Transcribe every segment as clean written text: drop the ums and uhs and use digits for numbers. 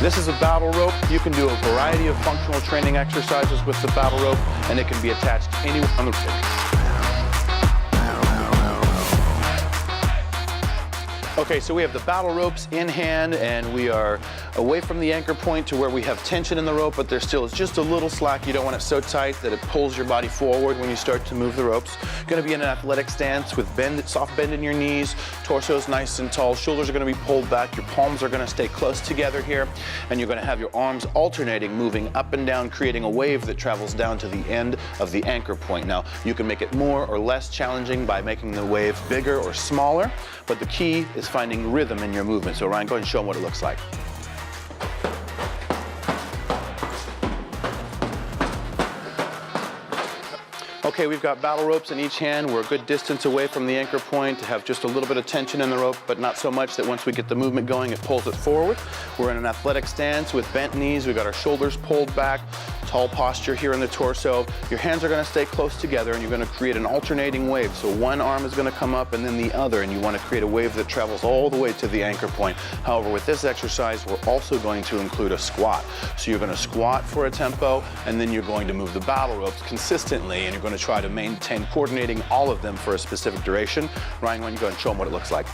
This is a battle rope. You can do a variety of functional training exercises with the battle rope, and it can be attached anywhere on the rig. Okay, so we have the battle ropes in hand, and we are away from the anchor point to where we have tension in the rope, but there still is just a little slack. You don't want it so tight that it pulls your body forward when you start to move the ropes. You're going to be in an athletic stance with soft bend in your knees, torso's nice and tall, shoulders are going to be pulled back, your palms are going to stay close together here, and you're going to have your arms alternating, moving up and down, creating a wave that travels down to the end of the anchor point. Now, you can make it more or less challenging by making the wave bigger or smaller, but the key is finding rhythm in your movement. So Ryan, go ahead and show them what it looks like. Okay, we've got battle ropes in each hand. We're a good distance away from the anchor point to have just a little bit of tension in the rope, but not so much that once we get the movement going, it pulls it forward. We're in an athletic stance with bent knees. We've got our shoulders pulled back, tall posture here in the torso. Your hands are going to stay close together, and you're going to create an alternating wave. So one arm is going to come up and then the other, and you want to create a wave that travels all the way to the anchor point. However, with this exercise, we're also going to include a squat. So you're going to squat for a tempo, and then you're going to move the battle ropes consistently, and you're going to try to maintain coordinating all of them for a specific duration. Ryan, why don't you go ahead and show them what it looks like?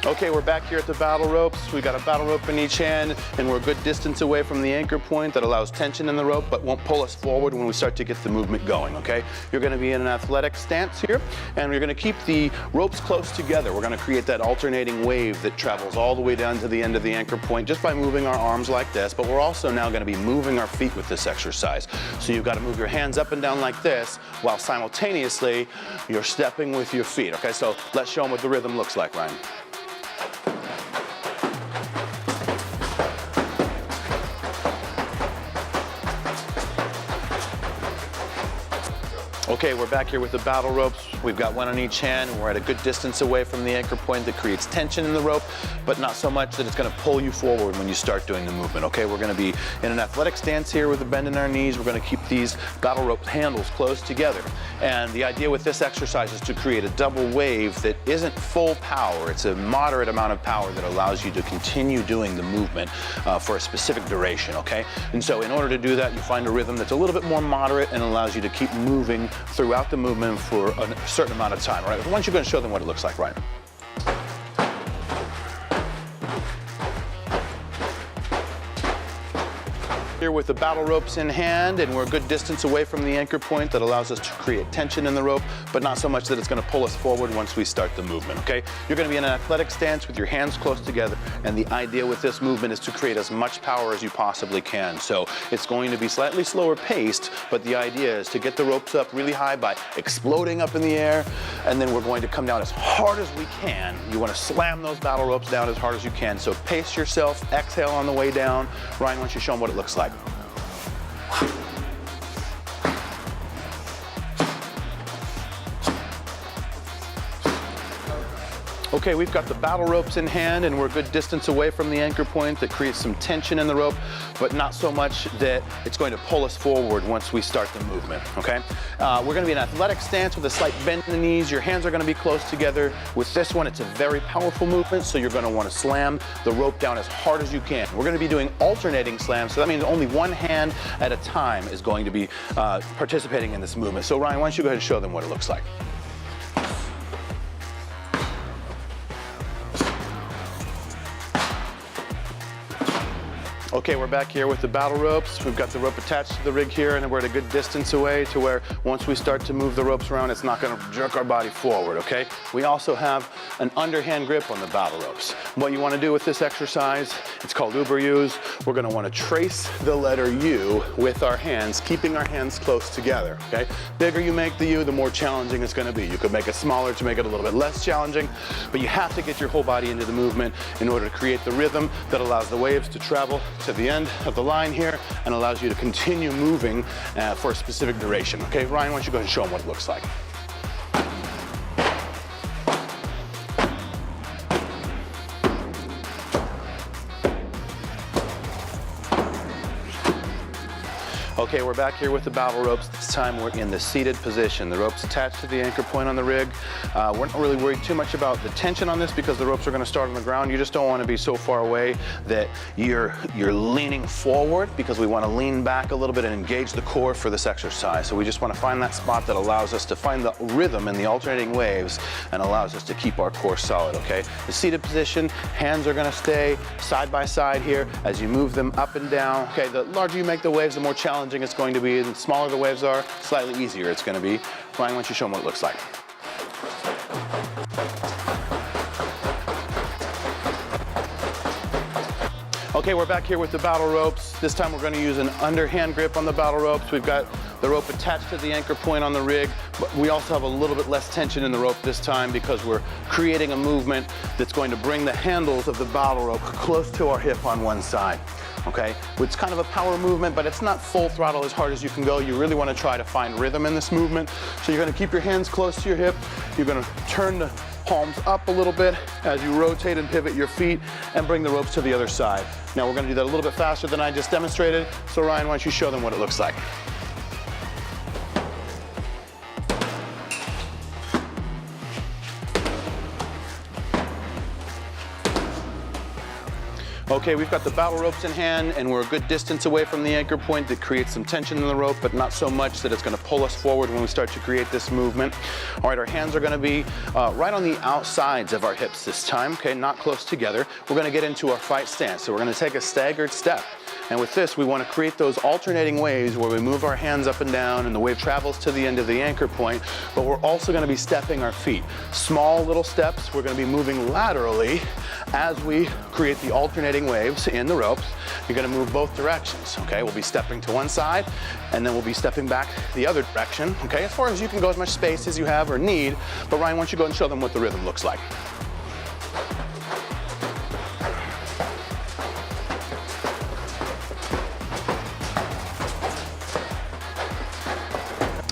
Okay, we're back here at the battle ropes. We've got a battle rope in each hand, and we're a good distance away from the anchor point that allows tension in the rope, but won't pull us forward when we start to get the movement going, okay? You're gonna be in an athletic stance here, and you're gonna keep the ropes close together. We're gonna create that alternating wave that travels all the way down to the end of the anchor point just by moving our arms like this, but we're also now gonna be moving our feet with this exercise. So you've gotta move your hands up and down like this, while simultaneously you're stepping with your feet, okay? So let's show them what the rhythm looks like, Ryan. Okay, we're back here with the battle ropes. We've got one on each hand, and we're at a good distance away from the anchor point that creates tension in the rope, but not so much that it's gonna pull you forward when you start doing the movement, okay? We're gonna be in an athletic stance here with a bend in our knees. We're gonna keep these battle rope handles close together. And the idea with this exercise is to create a double wave that isn't full power. It's a moderate amount of power that allows you to continue doing the movement for a specific duration, okay? And so in order to do that, you find a rhythm that's a little bit more moderate and allows you to keep moving throughout the movement for a certain amount of time, all right? Why don't you go and show them what it looks like, Ryan? Here with the battle ropes in hand, and we're a good distance away from the anchor point that allows us to create tension in the rope, but not so much that it's going to pull us forward once we start the movement, okay? You're going to be in an athletic stance with your hands close together, and the idea with this movement is to create as much power as you possibly can. So it's going to be slightly slower paced, but the idea is to get the ropes up really high by exploding up in the air, and then we're going to come down as hard as we can. You want to slam those battle ropes down as hard as you can. So pace yourself, exhale on the way down. Ryan, why don't you show them what it looks like? Okay, we've got the battle ropes in hand, and we're a good distance away from the anchor point that creates some tension in the rope, but not so much that it's going to pull us forward once we start the movement, okay? We're gonna be in an athletic stance with a slight bend in the knees. Your hands are gonna be close together. With this one, it's a very powerful movement, so you're gonna wanna slam the rope down as hard as you can. We're gonna be doing alternating slams, so that means only one hand at a time is going to be participating in this movement. So Ryan, why don't you go ahead and show them what it looks like? Okay, we're back here with the battle ropes. We've got the rope attached to the rig here, and we're at a good distance away to where once we start to move the ropes around, it's not gonna jerk our body forward, okay? We also have an underhand grip on the battle ropes. What you wanna do with this exercise, it's called Uber-Use. We're gonna wanna trace the letter U with our hands, keeping our hands close together, okay? Bigger you make the U, the more challenging it's gonna be. You could make it smaller to make it a little bit less challenging, but you have to get your whole body into the movement in order to create the rhythm that allows the waves to travel to the end of the line here and allows you to continue moving for a specific duration. Okay, Ryan, why don't you go ahead and show them what it looks like? Okay, we're back here with the battle ropes. This time we're in the seated position. The rope's attached to the anchor point on the rig. We're not really worried too much about the tension on this because the ropes are going to start on the ground. You just don't want to be so far away that you're leaning forward, because we want to lean back a little bit and engage the core for this exercise. So we just want to find that spot that allows us to find the rhythm in the alternating waves and allows us to keep our core solid, okay? The seated position, hands are going to stay side by side here as you move them up and down. Okay, the larger you make the waves, the more challenging it's going to be. The smaller the waves are, slightly easier it's going to be. Ryan, why don't you show them what it looks like? Okay, we're back here with the battle ropes. This time we're going to use an underhand grip on the battle ropes. We've got the rope attached to the anchor point on the rig, but we also have a little bit less tension in the rope this time because we're creating a movement that's going to bring the handles of the battle rope close to our hip on one side. Okay, it's kind of a power movement, but it's not full throttle as hard as you can go. You really want to try to find rhythm in this movement. So you're going to keep your hands close to your hip. You're going to turn the palms up a little bit as you rotate and pivot your feet and bring the ropes to the other side. Now we're going to do that a little bit faster than I just demonstrated. So Ryan, why don't you show them what it looks like? Okay, we've got the battle ropes in hand and we're a good distance away from the anchor point. That creates some tension in the rope, but not so much that it's going to pull us forward when we start to create this movement. All right, our hands are going to be right on the outsides of our hips this time, okay, not close together. We're going to get into our fight stance. So we're going to take a staggered step. And with this, we want to create those alternating waves where we move our hands up and down and the wave travels to the end of the anchor point, but we're also going to be stepping our feet. Small little steps. We're going to be moving laterally as we create the alternating waves in the ropes. You're going to move both directions, okay? We'll be stepping to one side and then we'll be stepping back the other direction, okay? As far as you can go, as much space as you have or need. But Ryan, why don't you go and show them what the rhythm looks like?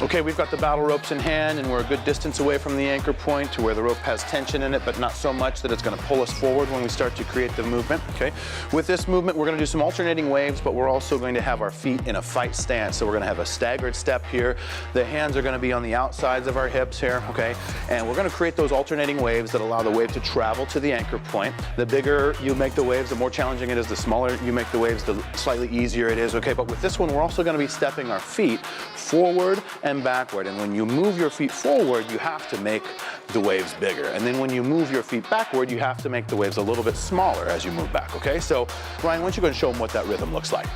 Okay, we've got the battle ropes in hand and we're a good distance away from the anchor point to where the rope has tension in it, but not so much that it's going to pull us forward when we start to create the movement, okay? With this movement, we're going to do some alternating waves, but we're also going to have our feet in a fight stance. So we're going to have a staggered step here. The hands are going to be on the outsides of our hips here, okay? And we're going to create those alternating waves that allow the wave to travel to the anchor point. The bigger you make the waves, the more challenging it is. The smaller you make the waves, the slightly easier it is, okay? But with this one, we're also going to be stepping our feet forward and backward. And when you move your feet forward, you have to make the waves bigger. And then when you move your feet backward, you have to make the waves a little bit smaller as you move back, okay? So Ryan, why don't you go and show them what that rhythm looks like?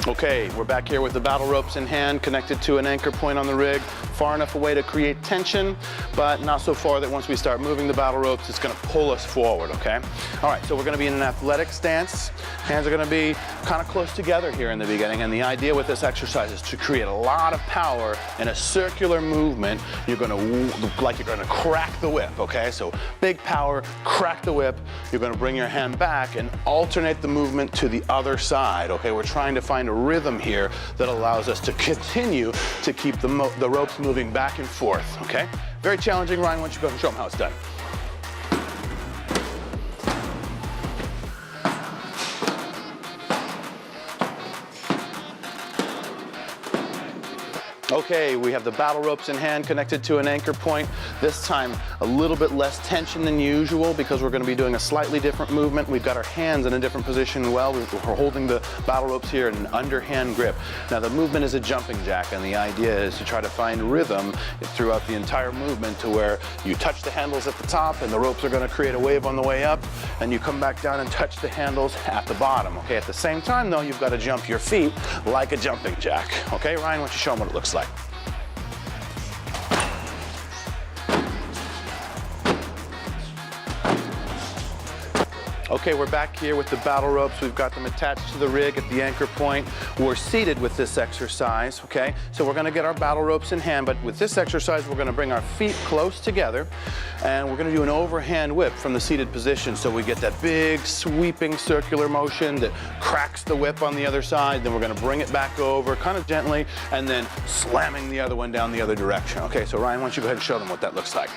Okay, we're back here with the battle ropes in hand, connected to an anchor point on the rig, far enough away to create tension, but not so far that once we start moving the battle ropes, it's going to pull us forward, okay? All right, so we're going to be in an athletic stance. Hands are going to be kind of close together here in the beginning, and the idea with this exercise is to create a lot of power in a circular movement. You're going to look like you're going to crack the whip, okay? So big power, crack the whip. You're going to bring your hand back and alternate the movement to the other side, okay? We're trying to find a rhythm here that allows us to continue to keep the ropes moving back and forth, okay? Very challenging. Ryan, why don't you go and show them how it's done? Okay, we have the battle ropes in hand connected to an anchor point. This time a little bit less tension than usual because we're going to be doing a slightly different movement. We've got our hands in a different position as well. We're holding the battle ropes here in an underhand grip. Now the movement is a jumping jack, and the idea is to try to find rhythm throughout the entire movement to where you touch the handles at the top and the ropes are going to create a wave on the way up, and you come back down and touch the handles at the bottom. Okay, at the same time though, you've got to jump your feet like a jumping jack. Okay, Ryan, why don't you show them what it looks like? Okay, we're back here with the battle ropes. We've got them attached to the rig at the anchor point. We're seated with this exercise, okay? So we're gonna get our battle ropes in hand, but with this exercise, we're gonna bring our feet close together, and we're gonna do an overhand whip from the seated position. So we get that big, sweeping circular motion that cracks the whip on the other side. Then we're gonna bring it back over, kind of gently, and then slamming the other one down the other direction. Okay, so Ryan, why don't you go ahead and show them what that looks like.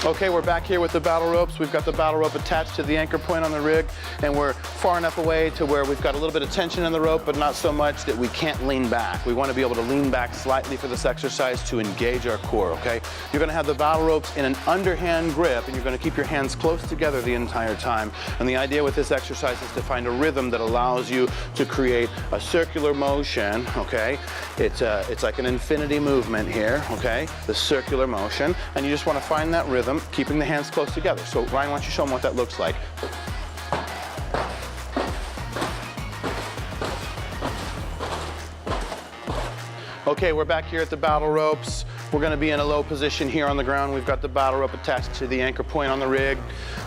Okay, we're back here with the battle ropes. We've got the battle rope attached to the anchor point on the rig, and we're far enough away to where we've got a little bit of tension in the rope, but not so much that we can't lean back. We want to be able to lean back slightly for this exercise to engage our core, okay? You're going to have the battle ropes in an underhand grip, and you're going to keep your hands close together the entire time. And the idea with this exercise is to find a rhythm that allows you to create a circular motion, okay? It's like an infinity movement here, okay? The circular motion, and you just want to find that rhythm, keeping the hands close together. So Ryan, why don't you show them what that looks like? Okay, we're back here at the battle ropes. We're gonna be in a low position here on the ground. We've got the battle rope attached to the anchor point on the rig.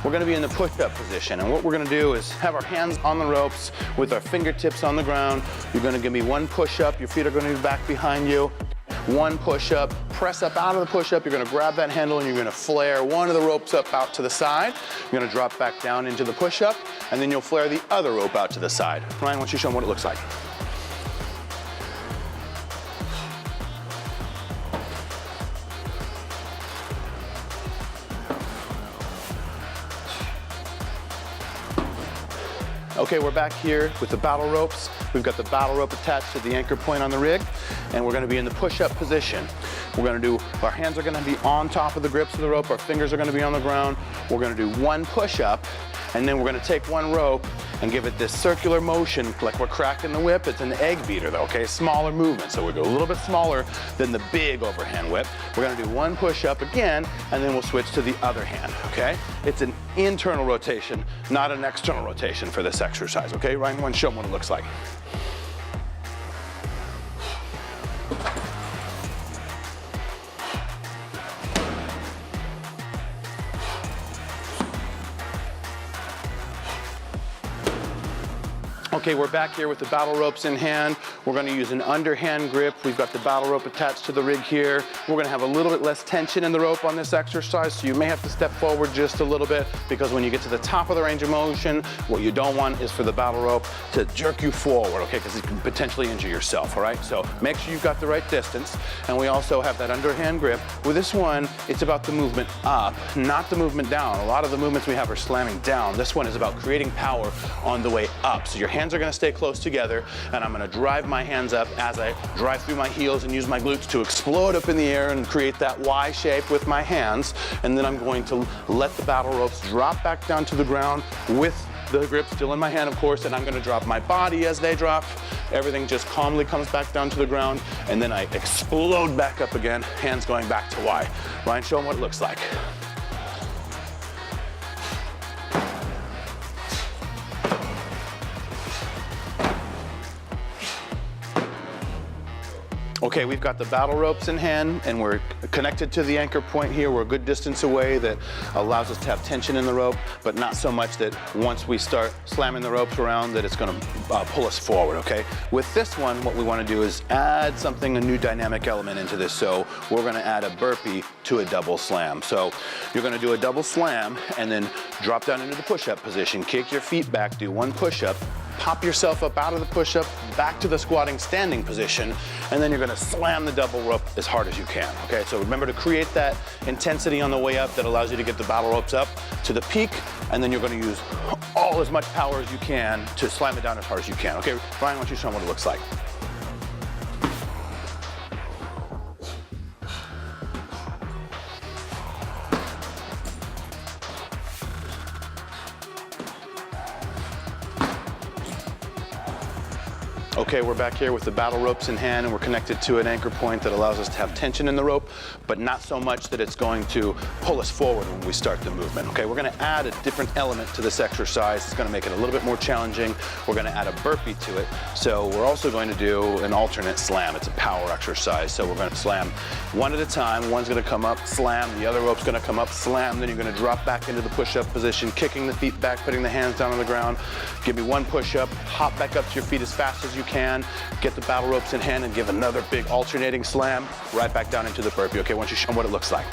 We're gonna be in the push-up position. And what we're gonna do is have our hands on the ropes with our fingertips on the ground. You're gonna give me one push-up. Your feet are gonna be back behind you. One push-up, press up out of the push-up. You're gonna grab that handle and you're gonna flare one of the ropes up out to the side. You're gonna drop back down into the push-up, and then you'll flare the other rope out to the side. Ryan, why don't you show them what it looks like? Okay, we're back here with the battle ropes. We've got the battle rope attached to the anchor point on the rig, and we're gonna be in the push-up position. We're gonna do, our hands are gonna be on top of the grips of the rope, our fingers are gonna be on the ground. We're gonna do one push-up, and then we're gonna take one rope and give it this circular motion like we're cracking the whip. It's an egg beater though, okay? Smaller movement, so we go a little bit smaller than the big overhand whip. We're gonna do one push-up again, and then we'll switch to the other hand, okay? It's an internal rotation, not an external rotation for this exercise, okay? Ryan, why don't you show them what it looks like? Okay, we're back here with the battle ropes in hand. We're gonna use an underhand grip. We've got the battle rope attached to the rig here. We're gonna have a little bit less tension in the rope on this exercise, so you may have to step forward just a little bit, because when you get to the top of the range of motion, what you don't want is for the battle rope to jerk you forward, okay, because you can potentially injure yourself, all right? So make sure you've got the right distance, and we also have that underhand grip. With this one, it's about the movement up, not the movement down. A lot of the movements we have are slamming down. This one is about creating power on the way up. So your hands are gonna stay close together, and I'm gonna drive my hands up as I drive through my heels and use my glutes to explode up in the air and create that Y shape with my hands. And then I'm going to let the battle ropes drop back down to the ground with the grip still in my hand, of course, and I'm gonna drop my body as they drop. Everything just calmly comes back down to the ground, and then I explode back up again, hands going back to Y. Ryan, show them what it looks like. Okay, we've got the battle ropes in hand, and we're connected to the anchor point here. We're a good distance away. That allows us to have tension in the rope, but not so much that once we start slamming the ropes around that it's gonna pull us forward, okay? With this one, what we wanna do is add something, a new dynamic element into this. So we're gonna add a burpee to a double slam. So you're gonna do a double slam and then drop down into the push-up position, kick your feet back, do one push-up, pop yourself up out of the push-up, back to the squatting standing position, and then you're gonna slam the double rope as hard as you can, okay? So remember to create that intensity on the way up that allows you to get the battle ropes up to the peak, and then you're gonna use all as much power as you can to slam it down as hard as you can, okay? Ryan, why don't you show them what it looks like? Okay, we're back here with the battle ropes in hand, and we're connected to an anchor point that allows us to have tension in the rope, but not so much that it's going to pull us forward when we start the movement. Okay, we're gonna add a different element to this exercise. It's gonna make it a little bit more challenging. We're gonna add a burpee to it. So we're also going to do an alternate slam. It's a power exercise. So we're gonna slam one at a time. One's gonna come up, slam. The other rope's gonna come up, slam. Then you're gonna drop back into the push-up position, kicking the feet back, putting the hands down on the ground. Give me one push-up, hop back up to your feet as fast as you can, get the battle ropes in hand, and give another big alternating slam right back down into the burpee. Okay, why don't you show them what it looks like?